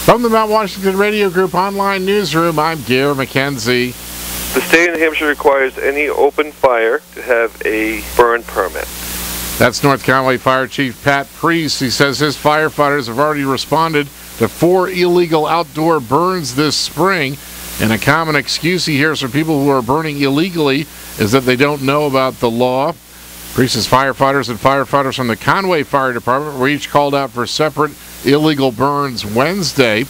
From the Mount Washington Radio Group Online Newsroom, I'm Gare McKenzie. The state of New Hampshire requires any open fire to have a burn permit. That's North Conway Fire Chief Pat Priest. He says his firefighters have already responded to 4 illegal outdoor burns this spring. And a common excuse he hears from people who are burning illegally is that they don't know about the law. Priest's firefighters and firefighters from the Conway Fire Department were each called out for separate illegal burns Wednesday.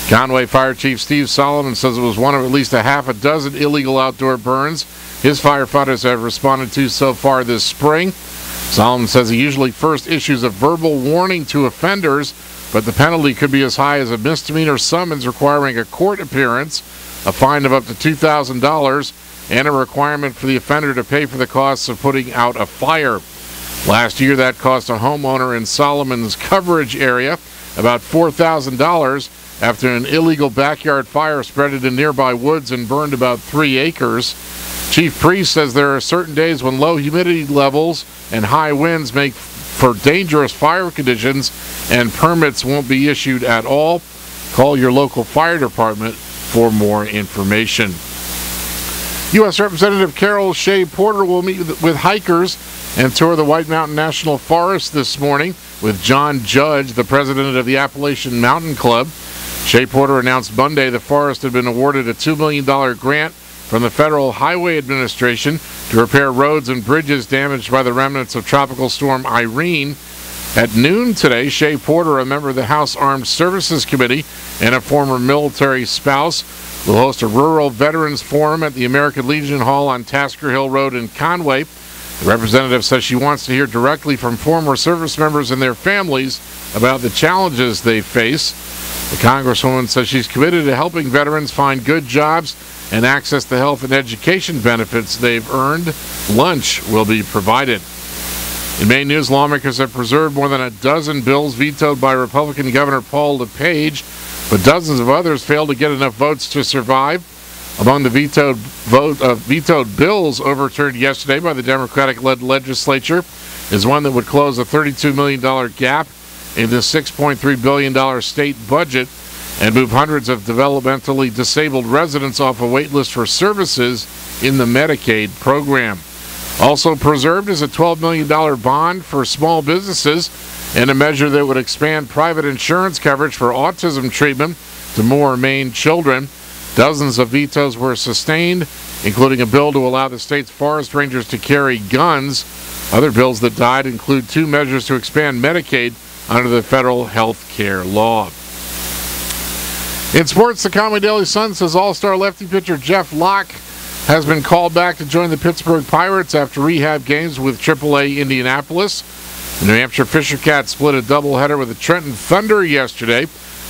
Conway Fire Chief Steve Solomon says it was one of at least a half a dozen illegal outdoor burns his firefighters have responded to so far this spring. Solomon says he usually first issues a verbal warning to offenders, but the penalty could be as high as a misdemeanor summons requiring a court appearance, a fine of up to $2,000, and a requirement for the offender to pay for the costs of putting out a fire. Last year, that cost a homeowner in Solomon's coverage area about $4,000 after an illegal backyard fire spread into nearby woods and burned about 3 acres. Chief Priest says there are certain days when low humidity levels and high winds make for dangerous fire conditions and permits won't be issued at all. Call your local fire department for more information. U.S. Representative Carol Shea Porter will meet with hikers and tour the White Mountain National Forest this morning with John Judge, the president of the Appalachian Mountain Club. Shea Porter announced Monday the forest had been awarded a $2 million grant from the Federal Highway Administration to repair roads and bridges damaged by the remnants of Tropical Storm Irene. At noon today, Shea Porter, a member of the House Armed Services Committee and a former military spouse, will host a rural veterans forum at the American Legion Hall on Tasker Hill Road in Conway. The representative says she wants to hear directly from former service members and their families about the challenges they face. The Congresswoman says she's committed to helping veterans find good jobs and access the health and education benefits they've earned. Lunch will be provided. In Maine news, lawmakers have preserved more than a dozen bills vetoed by Republican Governor Paul LePage, but dozens of others failed to get enough votes to survive. Among the vetoed bills overturned yesterday by the Democratic-led legislature is one that would close a $32 million gap in the $6.3 billion state budget and move hundreds of developmentally disabled residents off a wait list for services in the Medicaid program. Also preserved is a $12 million bond for small businesses and a measure that would expand private insurance coverage for autism treatment to more Maine children. Dozens of vetoes were sustained, including a bill to allow the state's forest rangers to carry guns. Other bills that died include 2 measures to expand Medicaid under the federal health care law. In sports, the Conway Daily Sun says all-star lefty pitcher Jeff Locke has been called back to join the Pittsburgh Pirates after rehab games with AAA Indianapolis. The New Hampshire Fisher Cats split a doubleheader with the Trenton Thunder yesterday.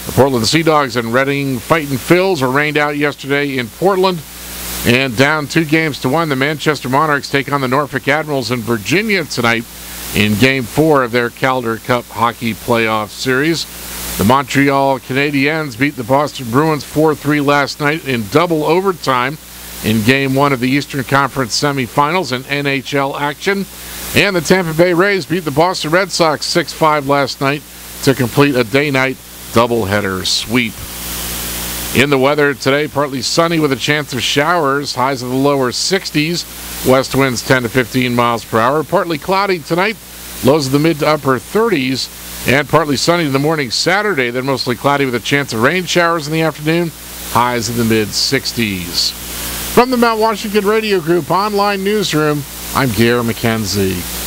The Portland Sea Dogs and Reading Fightin' Phils were rained out yesterday in Portland. And down 2-1, the Manchester Monarchs take on the Norfolk Admirals in Virginia tonight in Game 4 of their Calder Cup hockey playoff series. The Montreal Canadiens beat the Boston Bruins 4-3 last night in double overtime in Game 1 of the Eastern Conference semifinals in NHL action. And the Tampa Bay Rays beat the Boston Red Sox 6-5 last night to complete a day-night doubleheader sweep. In the weather today, partly sunny with a chance of showers, highs of the lower 60s, west winds 10 to 15 miles per hour. Partly cloudy tonight, lows of the mid to upper 30s, and partly sunny in the morning Saturday, then mostly cloudy with a chance of rain showers in the afternoon, highs in the mid 60s. From the Mount Washington Radio Group Online Newsroom, I'm Gare McKenzie.